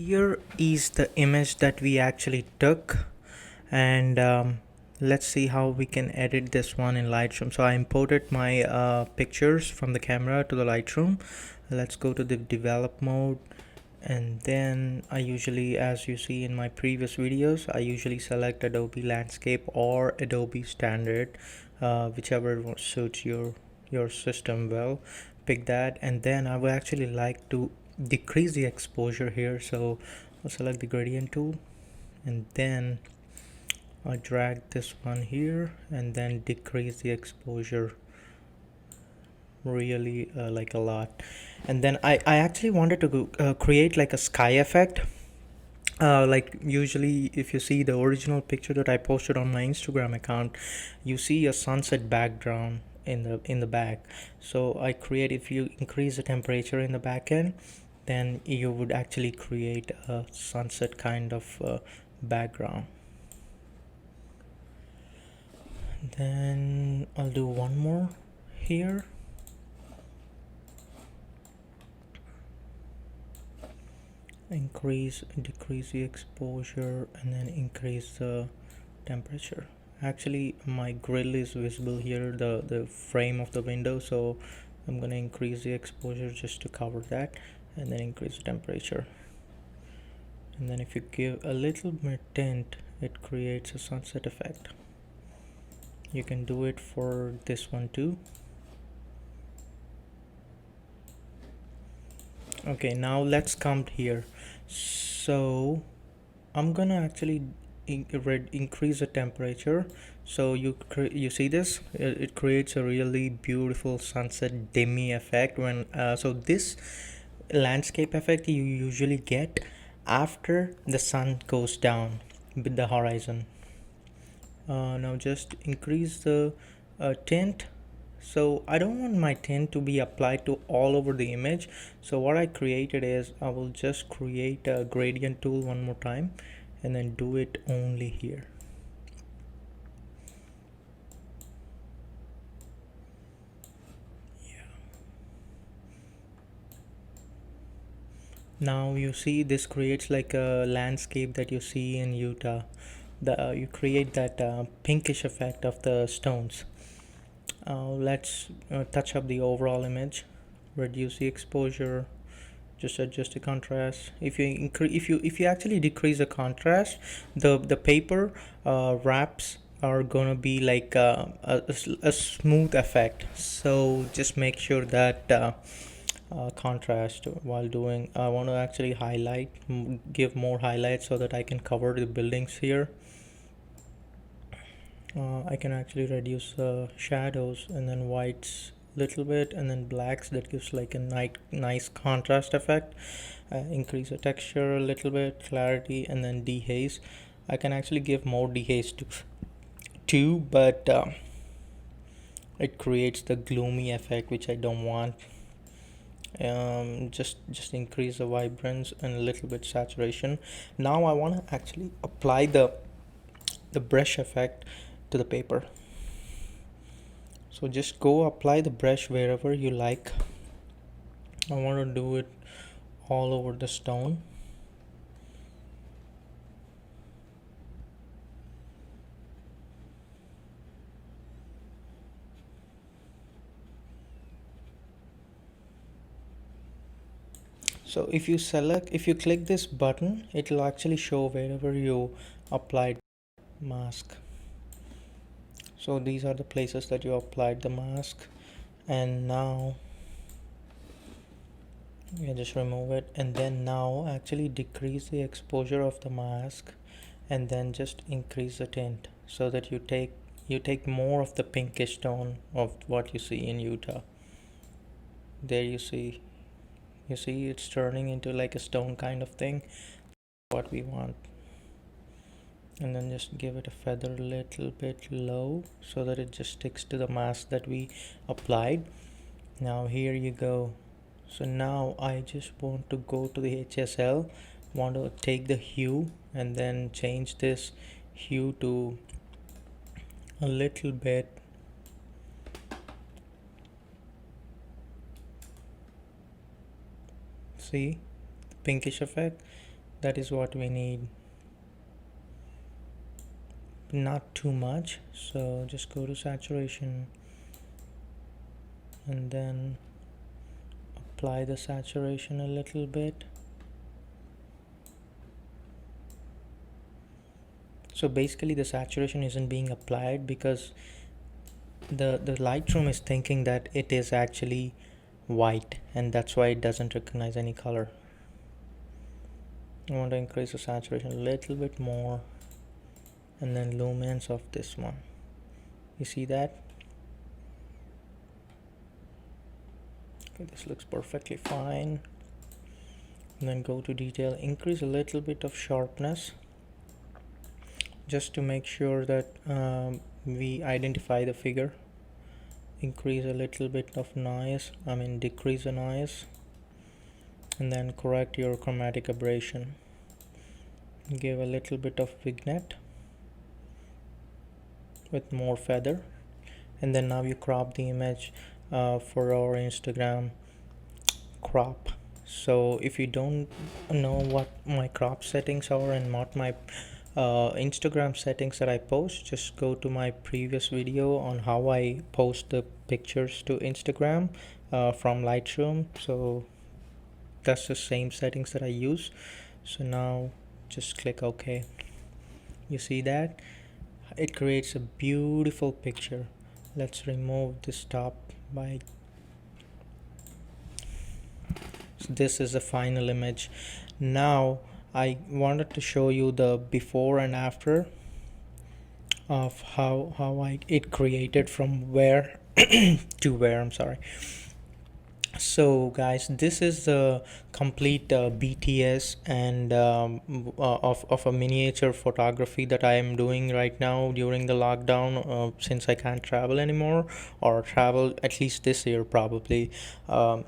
here is the image that we actually took, and let's see how we can edit this one in Lightroom. So I imported my pictures from the camera to the Lightroom. Let's go to the develop mode, and then I usually, as you see in my previous videos, I usually select Adobe Landscape or Adobe Standard, whichever suits your system well. Pick that, and then I would actually like to decrease the exposure here, so I'll select the gradient tool, and then I drag this one here and then decrease the exposure really like a lot. And then I actually wanted to create like a sky effect. Like usually if you see the original picture that I posted on my Instagram account, you see a sunset background in the back. So I create, if you increase the temperature in the back end, then you would actually create a sunset kind of background. Then I'll do one more here. Decrease the exposure, and then increase the temperature. Actually my grill is visible here, the frame of the window, so I'm gonna increase the exposure just to cover that, and then increase the temperature. And then if you give a little bit tint, it creates a sunset effect. You can do it for this one too. Okay, now let's come here. So I'm gonna actually increase the temperature, so you see this, it creates a really beautiful sunset demi effect when so this landscape effect you usually get after the sun goes down with the horizon. Now just increase the tint. So I don't want my tint to be applied to all over the image, so what I created is I will just create a gradient tool one more time and then do it only here. Yeah. Now you see this creates like a landscape that you see in Utah. You create that pinkish effect of the stones. Let's touch up the overall image, reduce the exposure, just adjust the contrast. If you actually decrease the contrast, the paper wraps are gonna be like a smooth effect. So just make sure that contrast while doing. I want to actually give more highlights so that I can cover the buildings here. I can actually reduce shadows and then whites little bit, and then blacks, that gives like a nice contrast effect. Increase the texture a little bit, clarity, and then dehaze. I can actually give more dehaze too, but it creates the gloomy effect which I don't want. Just increase the vibrance and a little bit saturation. Now I want to actually apply the brush effect to the paper. So just go apply the brush wherever you like. I want to do it all over the stone. So if you click this button, it will actually show wherever you applied mask. So these are the places that you applied the mask, and now you just remove it, and then now actually decrease the exposure of the mask, and then just increase the tint so that you take more of the pinkish tone of what you see in Utah. There you see it's turning into like a stone kind of thing, what we want. And then just give it a feather a little bit low so that it just sticks to the mask that we applied. Now here you go. So now I just want to go to the HSL, want to take the hue and then change this hue to a little bit see pinkish effect. That is what we need. Not too much, so just go to saturation and then apply the saturation a little bit. So basically the saturation isn't being applied because the Lightroom is thinking that it is actually white, and that's why it doesn't recognize any color. I want to increase the saturation a little bit more, and then luminance of this one. You see that? Okay, this looks perfectly fine. And then go to detail, increase a little bit of sharpness just to make sure that we identify the figure. Increase a little bit of noise, decrease the noise, and then correct your chromatic aberration. Give a little bit of vignette with more feather, and then now you crop the image for our Instagram crop. So if you don't know what my crop settings are and what my Instagram settings that I post, just go to my previous video on how I post the pictures to Instagram from Lightroom. So that's the same settings that I use. So now just click OK. You see that it creates a beautiful picture. Let's remove this top by. So this is the final image. Now I wanted to show you the before and after of how it created from where to where. I'm sorry. So guys, this is the complete BTS and of a miniature photography that I am doing right now during the lockdown, since I can't travel anymore, or travel at least this year probably.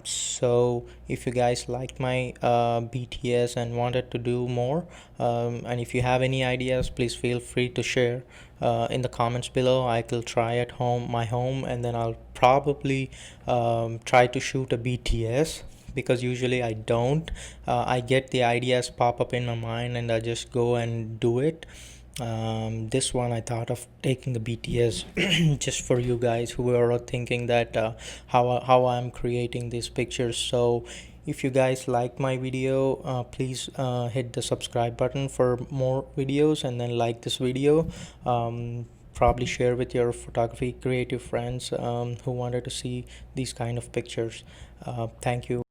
So if you guys liked my BTS and wanted to do more, and if you have any ideas, please feel free to share in the comments below. I will try at my home, and then I'll probably try to shoot a BTS, because usually I don't. I get the ideas pop up in my mind and I just go and do it. This one I thought of taking the BTS just for you guys who are thinking that how I'm creating these pictures. So if you guys like my video, please hit the subscribe button for more videos, and then like this video. Probably share with your photography creative friends who wanted to see these kind of pictures. Thank you.